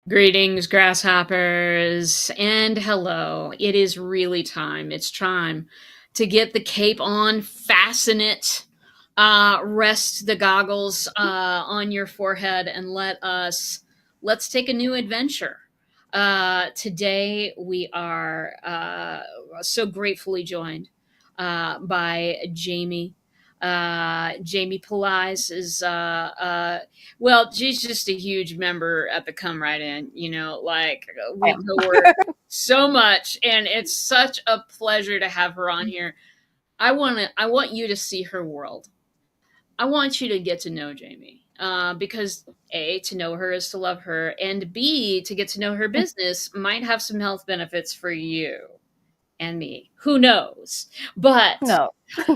Greetings, grasshoppers, and hello. It is really time. It's time to get the cape on, fasten it, rest the goggles on your forehead, and let's take a new adventure. Today we are so gratefully joined by Jamie Pelaez is well, she's just a huge member at the Come Right In. Like we co-work so much, and it's such a pleasure to have her on here. I want you to see her world. I want you to get to know Jamie. Because A, to know her is to love her, and B, to get to know her business might have some health benefits for you and me. Who knows? But No.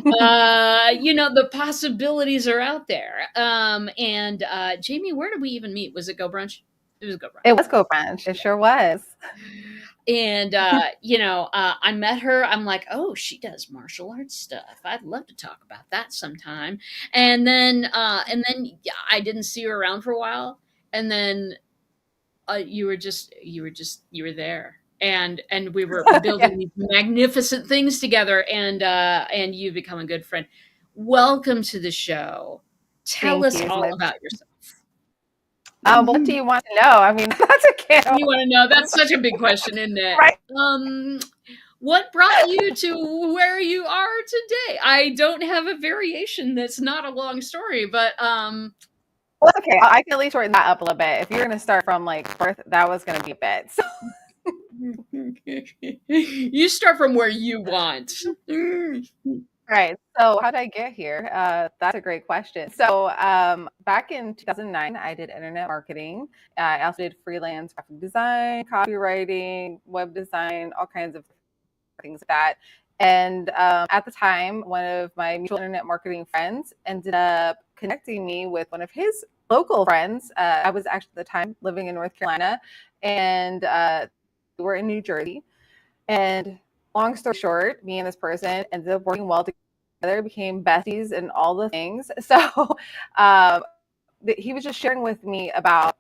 the possibilities are out there. And Jamie, where did we even meet? Was it Go Brunch? It was Go Brunch. It was Go Brunch. It sure was. And I met her. I'm like, oh, she does martial arts stuff. I'd love to talk about that sometime. And then yeah, I didn't see her around for a while. And then you were there, and we were Yeah. building these magnificent things together, and you become a good friend. Welcome to the show. Tell Thank us you so all much. about yourself. What do you want to know? I mean, that's a can You of want to know? That's such a big question, isn't it? right. What brought you to where you are today? I don't have a variation that's not a long story, but Well, okay. I can at least shorten that up a little bit. If you're going to start from like birth, that was going to be a bit. So, you start from where you want. right. So, how did I get here? That's a great question. So, back in 2009, I did internet marketing. I also did freelance graphic design, copywriting, web design, all kinds of things like that. And at the time, one of my mutual internet marketing friends ended up connecting me with one of his local friends. I was actually at the time living in North Carolina, and we were in New Jersey. And long story short, me and this person ended up working well together, became besties and all the things. So um, he was just sharing with me about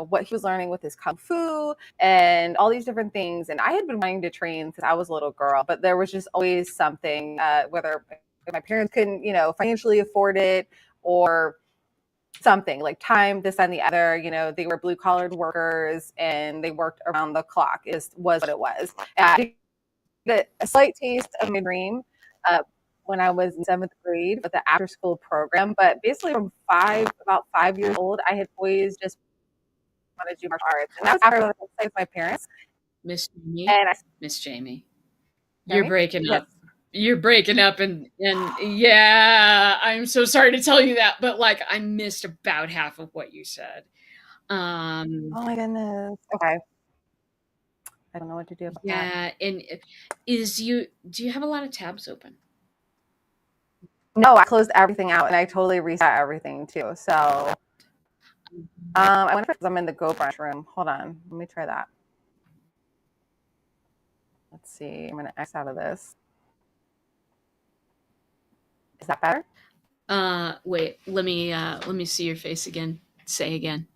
what he was learning with his kung fu and all these different things. And I had been wanting to train since I was a little girl, but there was just always something, whether my parents couldn't financially afford it or something like time, this and the other. They were blue collared workers and they worked around the clock is was what it was. And I get a slight taste of my dream uh, when I was in seventh grade with the after school program. But basically, from about 5 years old, I had always just wanted to do martial arts, and that was after I was with my parents. Miss Jamie, And I Miss Jamie, hear you're me? breaking Yes. up. You're breaking up, and yeah, I'm so sorry to tell you that, but like I missed about half of what you said. Um, Oh my goodness. Okay. I don't know what to do about that. yeah, and is you do you have a lot of tabs open? No, I closed everything out and I totally reset everything too. So I wonder if I'm in the Go Brunch room. Hold on. Let me try that. Let's see. I'm gonna X out of this. Is that better? Wait, let me see your face again. Say again.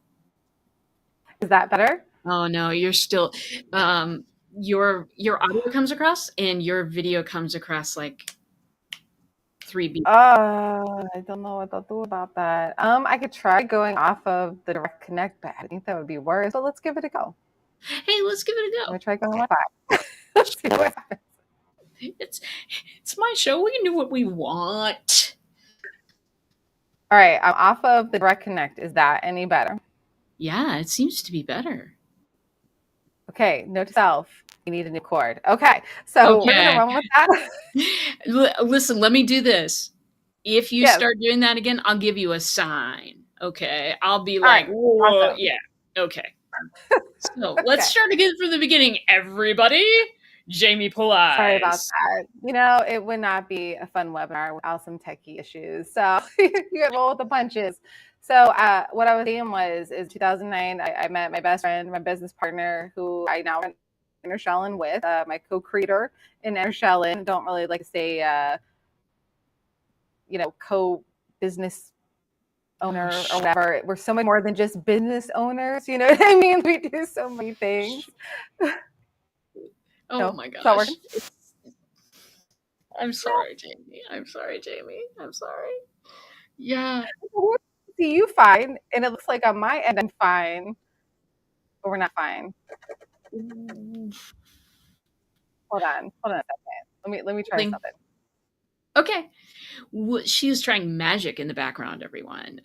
Is that better? Oh no, you're still um your audio comes across and your video comes across like 3 beats. I don't know what I'll do about that. I could try going off of the direct connect, but I think that would be worse. But let's give it a go. Hey, let's give it a I'm go. gonna try going Wi-Fi. Let's see what happens. It's it's my show. We can do what we want. All right, I'm off of the direct connect. Is that any better? Yeah, it seems to be better. Okay, note to self. You need a new cord. Okay, so we're gonna Okay. run with that. Listen, let me do this. If you Yes. start doing that again, I'll give you a sign. Okay. I'll be All like, right. whoa, Awesome. yeah. Okay. So let's Okay. start again from the beginning, everybody. Jamie Sorry about Pelaez. that. It would not be a fun webinar without some techie issues. So you got to roll with the punches. So what I was saying is 2009, I met my best friend, my business partner, who I now run Inner Shellin with, my co-creator in Inner Shellin. Don't really like to say, co-business owner or whatever. We're so much more than just business owners. You know what I mean? We do so many things. Oh No, my it's not working. gosh. I'm sorry, Jamie. I'm sorry, Jamie. I'm sorry. Yeah. See you fine, and it looks like on my end I'm fine, but we're not fine. Hold on a second. Let me try something. Okay. She is trying magic in the background, everyone,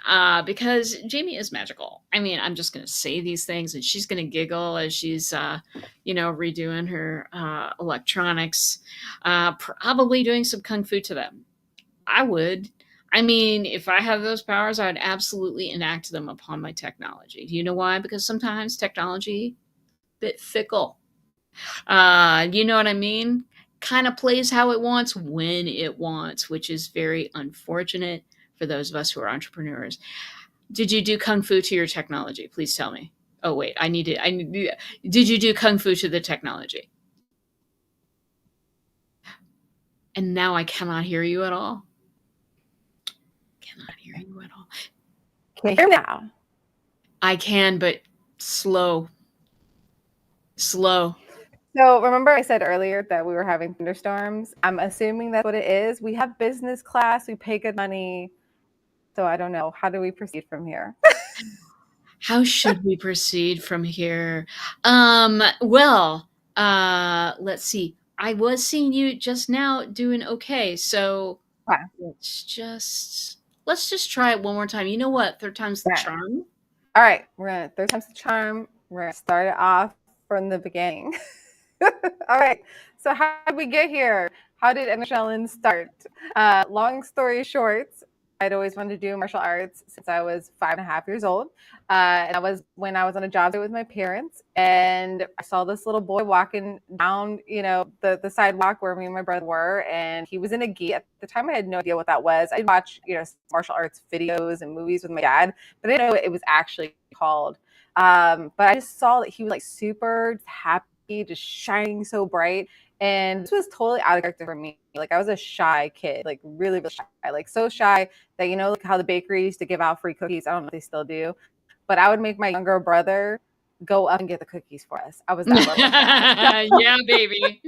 because Jamie is magical. I mean, I'm just going to say these things, and she's going to giggle as she's, redoing her electronics, probably doing some kung fu to them. I would. I mean, if I have those powers, I would absolutely enact them upon my technology. Do you know why? Because sometimes technology, bit fickle. You know what I mean? Kind of plays how it wants when it wants, which is very unfortunate for those of us who are entrepreneurs. Did you do kung fu to your technology? Please tell me. Oh wait, did you do kung fu to the technology? And now I cannot hear you at all. Cannot hear you at all. Can you hear me now? I can, but slow. Slow. So remember I said earlier that we were having thunderstorms? I'm assuming that's what it is. We have business class, we pay good money. So I don't know. How do we proceed from here? How should we proceed from here? Let's see. I was seeing you just now doing okay, so Okay. let's just try it one more time. You know what? Third time's the Okay. charm. All right, we're gonna third time's the charm. We're gonna start it off from the beginning. All right. So how did we get here? How did Ellen start? Long story short, I'd always wanted to do martial arts since I was 5.5 years old. And that was when I was on a job with my parents. And I saw this little boy walking down, the sidewalk where me and my brother were. And he was in a gi. At the time, I had no idea what that was. I'd watch, martial arts videos and movies with my dad, but I didn't know what it was actually called. But I just saw that he was like super happy, just shining so bright. And this was totally out of character for me. Like I was a shy kid, like really, really shy, like so shy that, like how the bakery used to give out free cookies. I don't know if they still do, but I would make my younger brother go up and get the cookies for us. I was that level shy. Yeah, baby.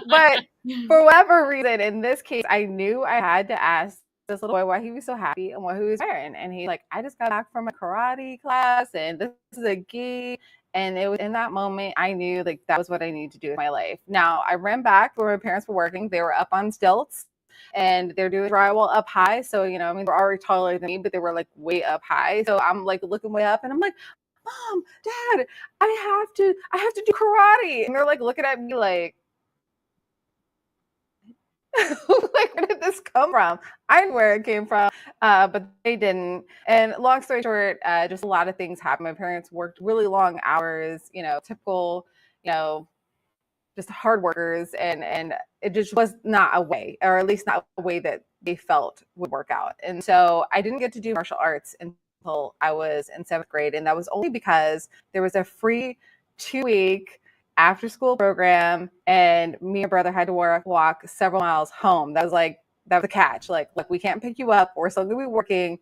But for whatever reason, in this case, I knew I had to ask this little boy why he was so happy and what he was wearing. And he's like, I just got back from a karate class and this is a gi. And it was in that moment, I knew like that was what I needed to do in my life. Now I ran back where my parents were working. They were up on stilts and they're doing drywall up high. So, they're already taller than me, but they were like way up high. So I'm like looking way up and I'm like, Mom, Dad, I have to do karate. And they're like looking at me like, like, where did this come from? I knew where it came from, but they didn't. And long story short, just a lot of things happened. My parents worked really long hours, typical, just hard workers, and it just was not a way, or at least not a way that they felt would work out. And so I didn't get to do martial arts until I was in 7th grade, and that was only because there was a free 2-week after school program and me and brother had to walk several miles home. That was the catch. Like we can't pick you up. We're still gonna be working,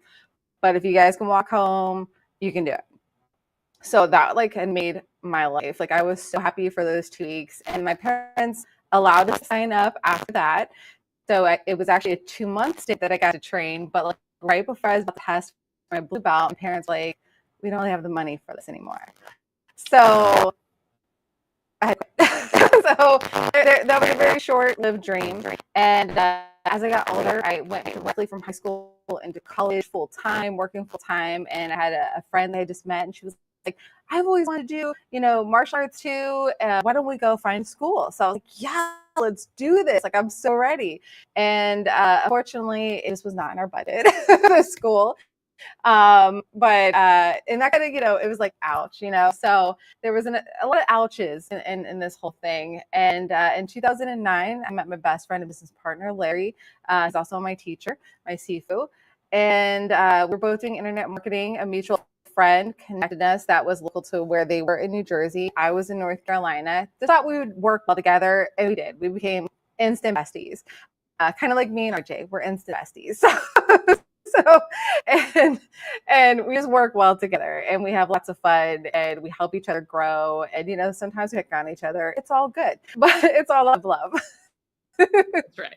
but if you guys can walk home, you can do it. So that had made my life. Like I was so happy for those 2 weeks, and my parents allowed us to sign up after that. So it was actually a 2-month stint that I got to train, but right before I was about to test my blue belt, my parents we don't really have the money for this anymore. So so that was a very short-lived dream. And as I got older, I went directly from high school into college full-time, working full-time. And I had a friend that I just met, and she was like, I've always wanted to do, martial arts too. Why don't we go find school? So I was like, yeah, let's do this. Like, I'm so ready. And unfortunately, it just was not in our budget, the school. But and that kind of, it was like, ouch, so there was a lot of ouches in this whole thing. And in 2009, I met my best friend and business partner, Larry. He's also my teacher, my Sifu. And we're both doing internet marketing. A mutual friend connected us that was local to where they were in New Jersey. I was in North Carolina. They thought we would work well together, and we did. We became instant besties. Kind of like me and RJ, we're instant besties. So, and we just work well together, and we have lots of fun, and we help each other grow. And sometimes we pick on each other. It's all good, but it's all love. That's right.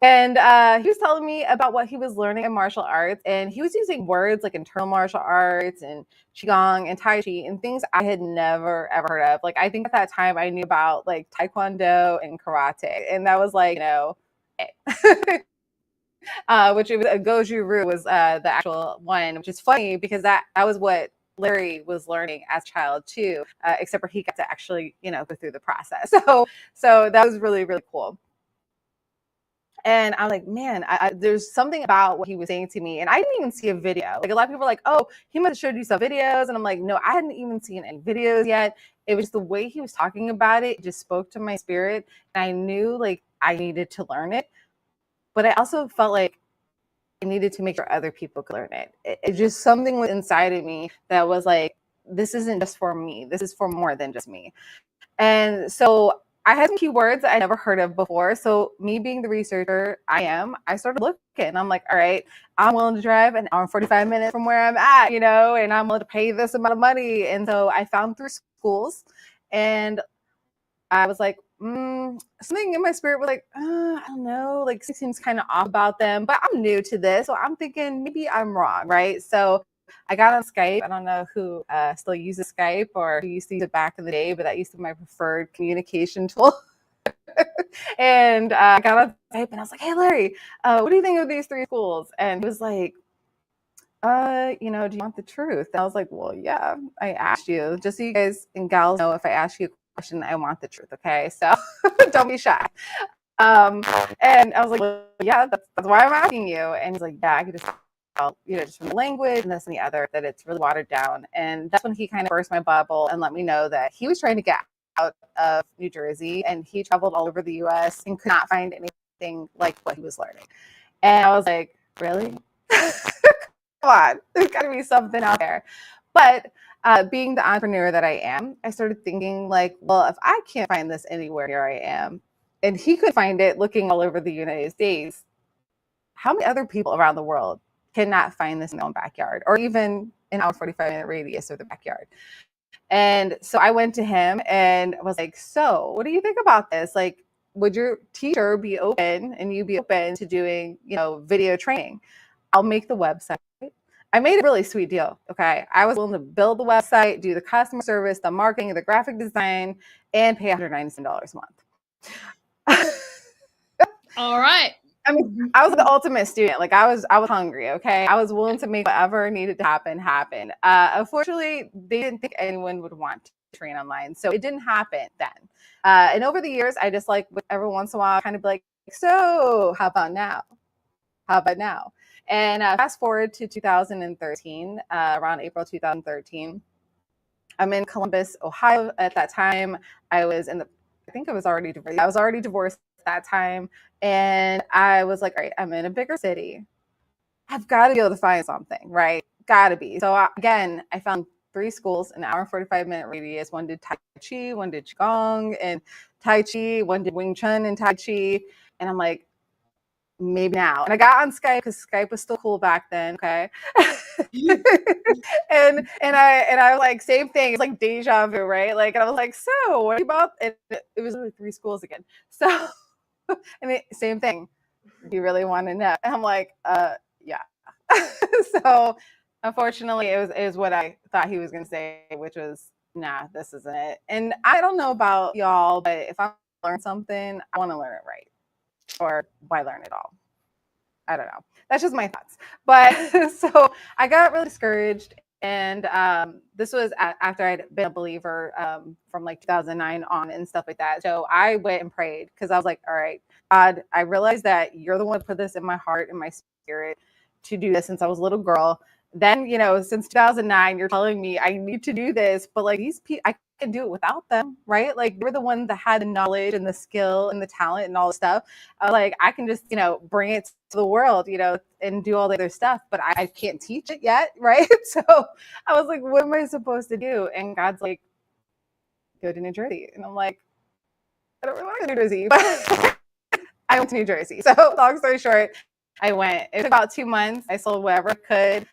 And he was telling me about what he was learning in martial arts, and he was using words like internal martial arts and qigong and tai chi and things I had never ever heard of. Like, I think at that time I knew about like taekwondo and karate, and that was like which it was a goju ryu was the actual one, which is funny because that was what Larry was learning as a child too, except for he got to actually go through the process. So that was really really cool. And I'm like, man, there's something about what he was saying to me. And I didn't even see a video. Like, a lot of people are like, oh, he must have showed you some videos. And I'm like, no, I hadn't even seen any videos yet. It was the way he was talking about it. It just spoke to my spirit. And I knew like I needed to learn it. But I also felt like I needed to make sure other people could learn it. It just something was inside of me that was like, this isn't just for me. This is for more than just me. And so I had some keywords I never heard of before. So me being the researcher I started looking. I'm like, all right, I'm willing to drive an hour and 45 minutes from where I'm at, and I'm willing to pay this amount of money. And so I found 3 schools, and I was like, something in my spirit was like, I don't know, like it seems kind of off about them, but I'm new to this. So I'm thinking maybe I'm wrong, right? So I got on Skype. I don't know who still uses Skype or who used to use it back in the day, but that used to be my preferred communication tool. And I got on Skype and I was like, hey, Larry, what do you think of these 3 schools? And he was like, do you want the truth? And I was like, well, yeah, I asked you. Just so you guys and gals know, if I ask you a question, I want the truth, okay? So don't be shy. And I was like, well, yeah, that's why I'm asking you. And he's like, yeah, I could just tell, just from the language and this and the other, that it's really watered down. And that's when he kind of burst my bubble and let me know that he was trying to get out of New Jersey, and he traveled all over the US and could not find anything like what he was learning. And I was like, really? Come on, there's got to be something out there. But being the entrepreneur that I am, I started thinking like, well, if I can't find this anywhere, here I am, and he could find it looking all over the United States, how many other people around the world cannot find this in their own backyard, or even an hour 45-minute radius of the backyard? And so I went to him and was like, so what do you think about this? Like, would your teacher be open and you be open to doing, video training? I'll make the website. I made a really sweet deal. Okay. I was willing to build the website, do the customer service, the marketing, the graphic design, and pay $197 a month. All right. I mean, I was the ultimate student. Like I was hungry. Okay. I was willing to make whatever needed to happen. Unfortunately, they didn't think anyone would want to train online. So it didn't happen then. And over the years, I just like every once in a while kind of be like, so how about now? How about now? And fast forward to 2013, around April 2013, I'm in Columbus, Ohio at that time. I think I was already divorced. I was already divorced at that time. And I was like, all right, I'm in a bigger city. I've got to be able to find something, right? Got to be. So again, I found 3 schools, an hour and 45-minute radius. One did Tai Chi, one did Qigong and Tai Chi, one did Wing Chun and Tai Chi. And I'm like, maybe now. And I got on Skype because Skype was still cool back then. Okay. and I was like, same thing. It's like deja vu, right? Like, and I was like, so what about it? It was really 3 schools again. So, same thing. Do you really want to know? And I'm like, yeah. So unfortunately it was what I thought he was going to say, which was, nah, this isn't it. And I don't know about y'all, but if I learn something, I want to learn it right. Or why learn it all? I don't know. That's just my thoughts. But so I got really discouraged. And this was after I'd been a believer from like 2009 on and stuff like that. So I went and prayed because I was like, all right, God, I realized that you're the one who put this in my heart and my spirit to do this since I was a little girl. Then, since 2009, you're telling me I need to do this, but like these people, I can do it without them, right? Like you're the one that had the knowledge and the skill and the talent and all the stuff. Like I can just, bring it to the world, and do all the other stuff, but I can't teach it yet, right? So I was like, what am I supposed to do? And God's like, go to New Jersey. And I'm like, I don't really want to go to New Jersey, but I went to New Jersey. So long story short, I went. It took about 2 months. I sold whatever I could,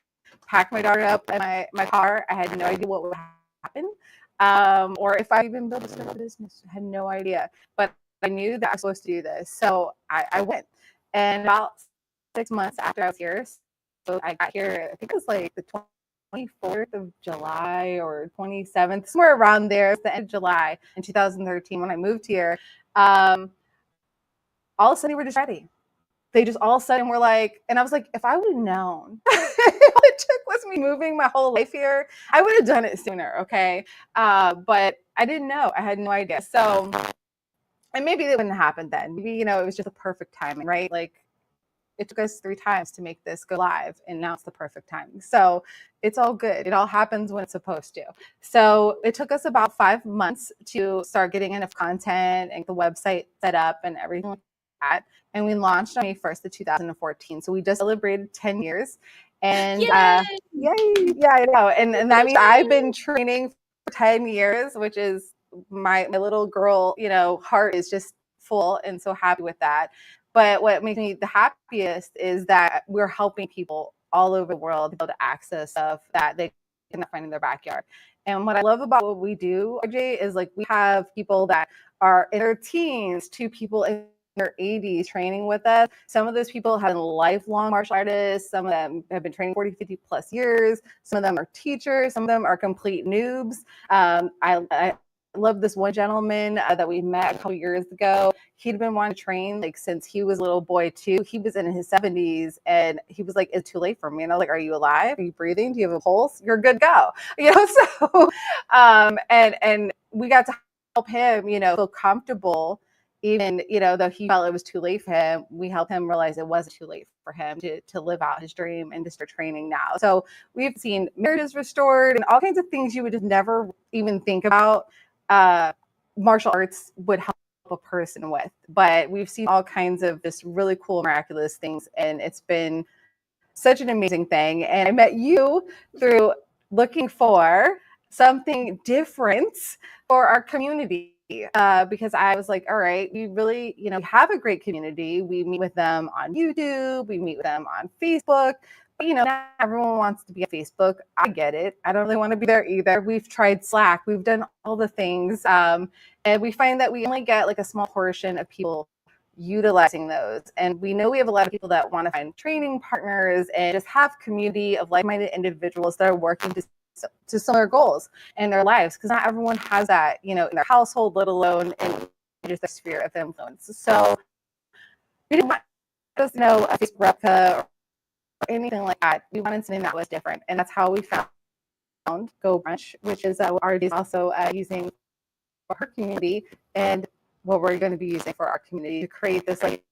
packed my daughter up in my car. I had no idea what would happen, or if I even built a business. I had no idea. But I knew that I was supposed to do this. So I went. And about 6 months after I was here, so I got here, I think it was like the 24th of July or 27th, somewhere around there. It's the end of July in 2013 when I moved here. All of a sudden, we were just ready. They just all of a sudden were like, and I was like, if I would have known all it took was me moving my whole life here, I would have done it sooner, okay? But I didn't know. I had no idea. So, and maybe it wouldn't have happened then. Maybe, it was just the perfect timing, right? Like, it took us 3 times to make this go live, and now it's the perfect timing. So it's all good. It all happens when it's supposed to. So it took us about 5 months to start getting enough content and the website set up and everything like that. And we launched on May 1st of 2014. So we just celebrated 10 years. And yay! Yeah, I know. And that means I've been training for 10 years, which is my little girl, heart is just full and so happy with that. But what makes me the happiest is that we're helping people all over the world be able to access stuff that they cannot find in their backyard. And what I love about what we do, RJ, is like we have people that are in their teens to people in their 80s training with us. Some of those people have been lifelong martial artists. Some of them have been training 40, 50 plus years. Some of them are teachers. Some of them are complete noobs. I love this one gentleman that we met a couple years ago. He'd been wanting to train like since he was a little boy too. He was in his 70s and he was like, it's too late for me. And I was like, are you alive? Are you breathing? Do you have a pulse? You're good to go. So and we got to help him, feel comfortable. Even, though he felt it was too late for him, we helped him realize it wasn't too late for him to live out his dream and to start training now. So we've seen marriages restored and all kinds of things you would just never even think about martial arts would help a person with. But we've seen all kinds of just really cool, miraculous things. And it's been such an amazing thing. And I met you through looking for something different for our community. Because I was like, all right, we really, have a great community. We meet with them on YouTube, we meet with them on Facebook. But, not everyone wants to be on Facebook. I get it. I don't really want to be there either. We've tried Slack. We've done all the things. And we find that we only get like a small portion of people utilizing those. And we know we have a lot of people that want to find training partners and just have community of like-minded individuals that are working to similar goals in their lives, because not everyone has that, in their household, let alone in just their sphere of influence. So we didn't want just, a Facebook replica or anything like that. We wanted something that was different. And that's how we found Go Brunch, which is what RD is also using for her community and what we're going to be using for our community to create this like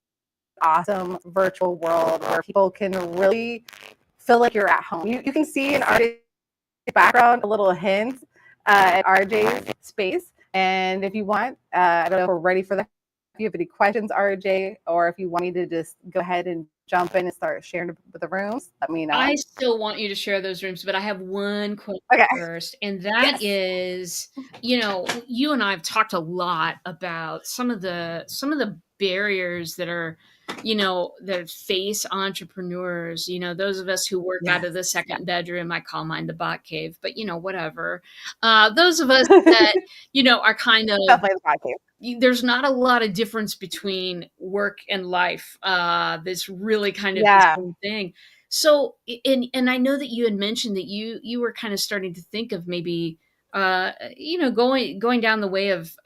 awesome virtual world where people can really feel like you're at home. You can see in RJ's background a little hint at RJ's space. And if you want, I don't know if we're ready for that. If you have any questions, RJ, or if you want me to just go ahead and jump in and start sharing the rooms, let me know. I still want you to share those rooms, but I have one question first, and that is, you and I have talked a lot about some of the barriers that are, that face entrepreneurs, those of us who work out of the second bedroom. I call mine the bot cave, but whatever. Those of us that, are kind of definitely the bot cave. There's not a lot of difference between work and life. This really kind of the same thing. So, and I know that you had mentioned that you were kind of starting to think of maybe, going down the way of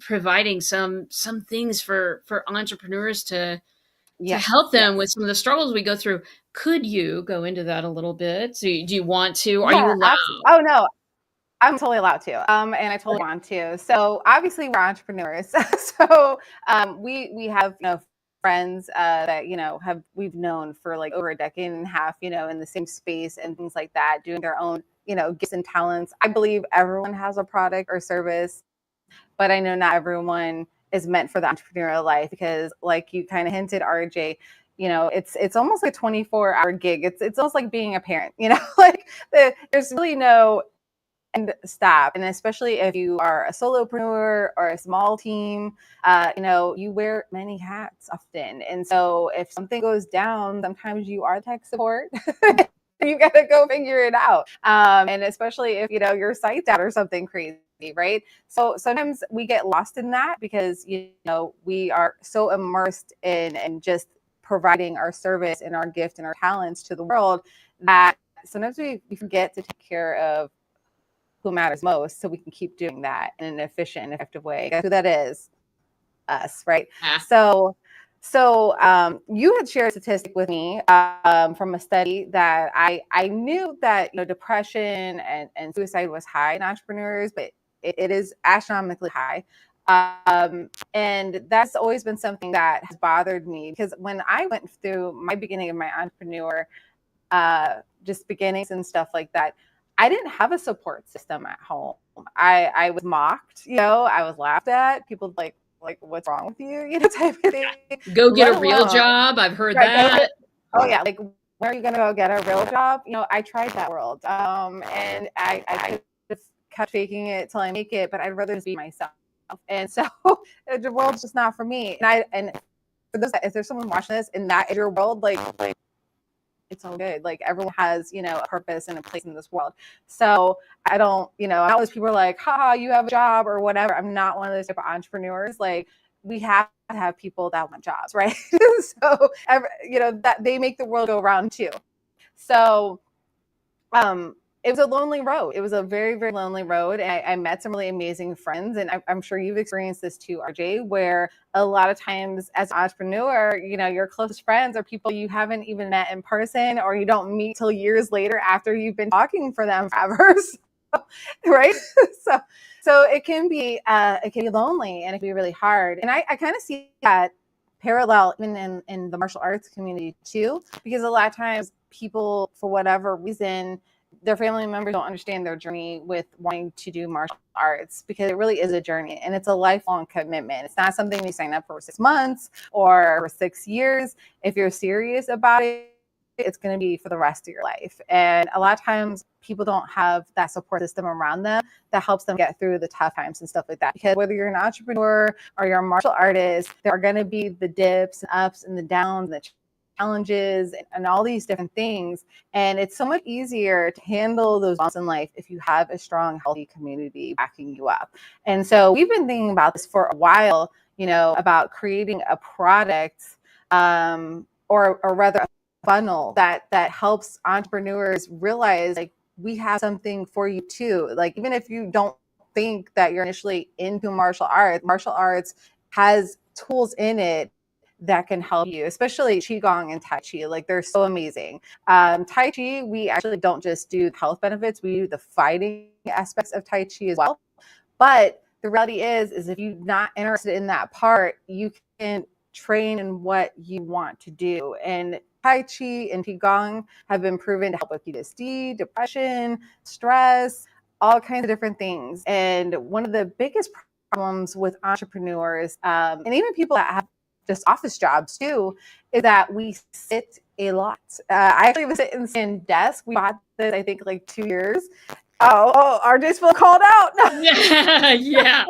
providing some things for entrepreneurs to help them with some of the struggles we go through. Could you go into that a little bit? Do you want to? Are you allowed? Oh no. I'm totally allowed to, and I totally want to. So obviously we're entrepreneurs. So we have friends that we've known for like over a decade and a half, in the same space and things like that, doing their own gifts and talents. I believe everyone has a product or service, but I know not everyone is meant for the entrepreneurial life because, like you kind of hinted, RJ. It's almost like a 24-hour gig. It's almost like being a parent. Like there's really no and stop. And especially if you are a solopreneur or a small team, you wear many hats often. And so if something goes down, sometimes you are tech support. You got to go figure it out. And especially if, your site's out or something crazy, right? So sometimes we get lost in that because, we are so immersed in just providing our service and our gift and our talents to the world that sometimes we forget to take care of who matters most so we can keep doing that in an efficient and effective way. Guess who that is? Us, right? Ah. So you had shared a statistic with me from a study that I knew that depression and suicide was high in entrepreneurs, but it is astronomically high. And that's always been something that has bothered me because when I went through my beginning of my entrepreneur just beginnings and stuff like that, I didn't have a support system at home. I was mocked, I was laughed at. People like what's wrong with you, type of thing. Go get Let a real alone, job. I've heard right? that. Oh yeah, like where are you gonna go get a real job? I tried that world, and I just kept faking it till I make it, but I'd rather just be myself. And so the world's just not for me. And for those, if there's someone watching this and that is your world, like it's all good. Like everyone has, a purpose and a place in this world. So I don't, all those people are like, ha, you have a job or whatever. I'm not one of those type of entrepreneurs. Like we have to have people that want jobs, right? So, that they make the world go round too. So, it was a lonely road. It was a very, very lonely road. And I met some really amazing friends. And I'm sure you've experienced this too, RJ, where a lot of times as an entrepreneur, your closest friends are people you haven't even met in person or you don't meet till years later after you've been talking for them forever. Right? So it can be lonely and it can be really hard. And I kind of see that parallel even in the martial arts community too, because a lot of times people, for whatever reason, their family members don't understand their journey with wanting to do martial arts because it really is a journey and it's a lifelong commitment. It's not something you sign up for 6 months or for 6 years. If you're serious about it, it's going to be for the rest of your life. And a lot of times people don't have that support system around them that helps them get through the tough times and stuff like that. Because whether you're an entrepreneur or you're a martial artist, there are going to be the dips and ups and the downs and the challenges and all these different things. And it's so much easier to handle those bumps in life if you have a strong, healthy community backing you up. And so we've been thinking about this for a while, about creating a product or rather a funnel that helps entrepreneurs realize like we have something for you too. Like even if you don't think that you're initially into martial arts has tools in it that can help you, especially Qigong and Tai Chi. Like they're so amazing. Tai Chi, we actually don't just do health benefits, we do the fighting aspects of Tai Chi as well. But the reality is if you're not interested in that part, you can train in what you want to do. And Tai Chi and Qigong have been proven to help with PTSD, depression, stress, all kinds of different things. And one of the biggest problems with entrepreneurs and even people that have just office jobs too, is that we sit a lot. I actually was sitting in desk. We bought this, I think, like 2 years. RJ's feeling called out. Yeah.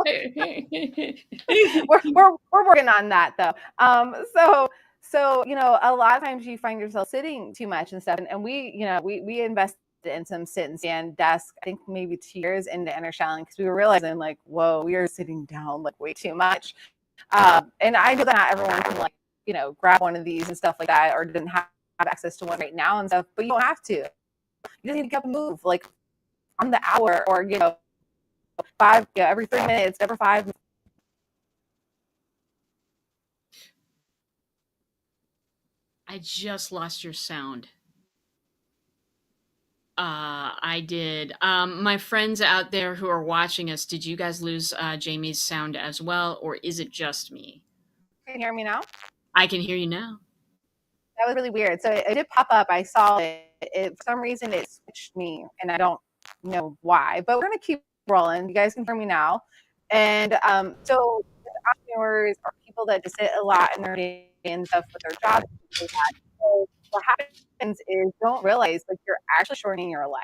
we're working on that though. So a lot of times you find yourself sitting too much and stuff, and we invested in some sit and stand desk, I think maybe 2 years into Intershelling because we were realizing like, whoa, we are sitting down like way too much. And I know that not everyone can grab one of these and stuff like that, or didn't have access to one right now and stuff, but you don't have to. You just need to get up and move like on the hour or, every 3 minutes, every 5 minutes. I just lost your sound. I did. My friends out there who are watching us, did you guys lose Jamie's sound as well, or is it just me? Can you hear me now? I can hear you now. That was really weird. So it did pop up. I saw it. For some reason, it switched me, and I don't know why. But we're going to keep rolling. You guys can hear me now. And so entrepreneurs are people that just sit a lot in their day and stuff with their jobs. So what happens is don't realize like you're actually shortening your life.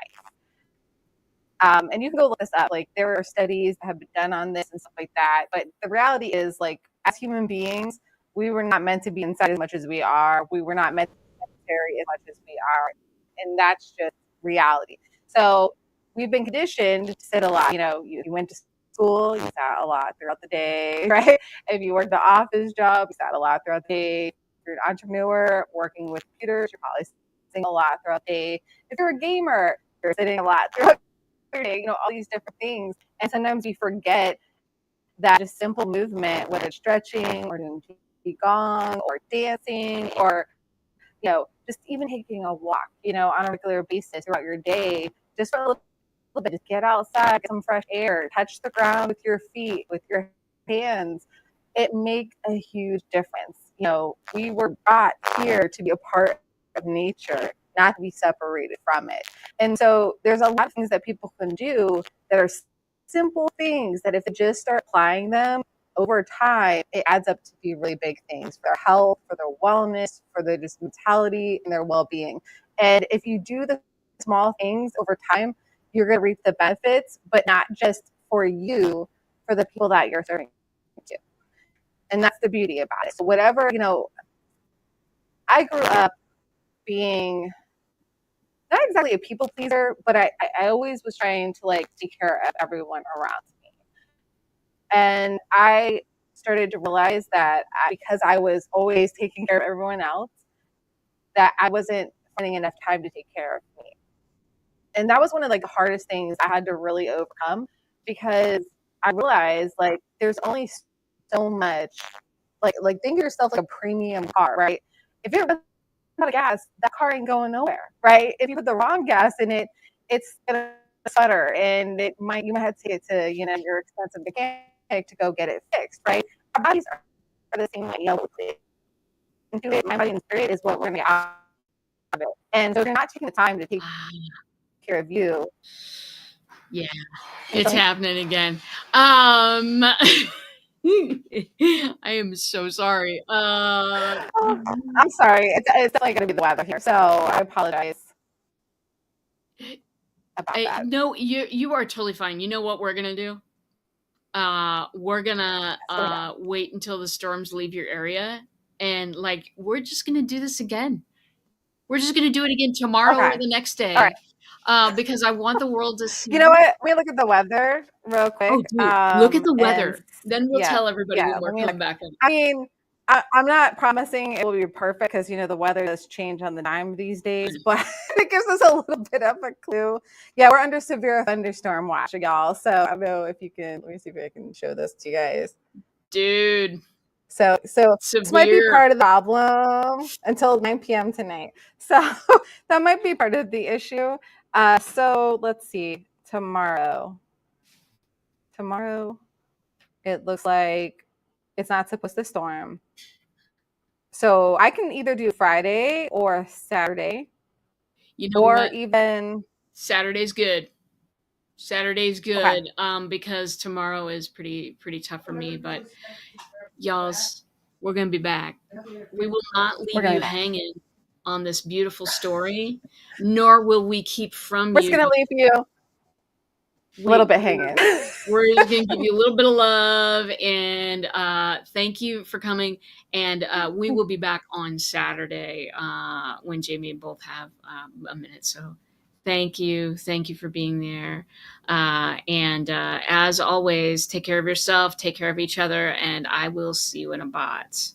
And you can go look this up. Like, there are studies that have been done on this and stuff like that. But the reality is, like, as human beings, we were not meant to be inside as much as we are. We were not meant to be necessary as much as we are. And that's just reality. So we've been conditioned to sit a lot. You went to school, you sat a lot throughout the day, right? If you work the office job, you sat a lot throughout the day. If you're an entrepreneur working with computers, you're probably sitting a lot throughout the day. If you're a gamer, you're sitting a lot throughout the day, all these different things. And sometimes we forget that just simple movement, whether it's stretching or doing qigong or dancing or, just even taking a walk, on a regular basis throughout your day, just for a little bit, just get outside, get some fresh air, touch the ground with your feet, with your hands. It makes a huge difference. We were brought here to be a part of nature, not to be separated from it. And so there's a lot of things that people can do that are simple things that if they just start applying them over time, it adds up to be really big things for their health, for their wellness, for their just mentality and their well-being. And if you do the small things over time, you're going to reap the benefits, but not just for you, for the people that you're serving to. And that's the beauty about it. So whatever, I grew up being not exactly a people pleaser, but I always was trying to take care of everyone around me. And I started to realize that because I was always taking care of everyone else, that I wasn't finding enough time to take care of me. And that was one of the hardest things I had to really overcome, because I realized there's only so much, think of yourself like a premium car, right? If you're out of gas, that car ain't going nowhere, right? If you put the wrong gas in it, it's gonna sputter, and you might have to take it to your expensive mechanic to go get it fixed, right? Our bodies are the same way. Into it, my body and spirit is what we're gonna get out of it. And so if you're not taking the time to take care of you. Yeah, it's happening again. I am so sorry. I'm sorry. It's definitely going to be the weather here, so I apologize about that. No, you are totally fine. You know what we're gonna do? We're gonna wait until the storms leave your area, and we're just gonna do this again. We're just gonna do it again tomorrow or the next day. All right. Because I want the world to see. You know what? Let me look at the weather real quick. Oh, dude, look at the weather. Then we'll tell everybody when we're coming back in. I mean, I'm not promising it will be perfect, because the weather does change on the dime these days, but it gives us a little bit of a clue. Yeah, we're under severe thunderstorm watch, y'all. So I don't know if you can. Let me see if I can show this to you guys, dude. So this might be part of the problem until 9 p.m. tonight. So that might be part of the issue. So let's see. Tomorrow, it looks like it's not supposed to storm. So I can either do Friday or Saturday. Even Saturday's good. Saturday's good. Okay. Because tomorrow is pretty tough for me, but y'all's, we're gonna be back. We will not leave you hanging on this beautiful story, nor will we keep from you. We're gonna leave you a little bit hanging. We're just gonna give you a little bit of love, and thank you for coming. And we will be back on Saturday when Jamie and both have a minute. So thank you for being there. And as always, take care of yourself, take care of each other, and I will see you in a bot.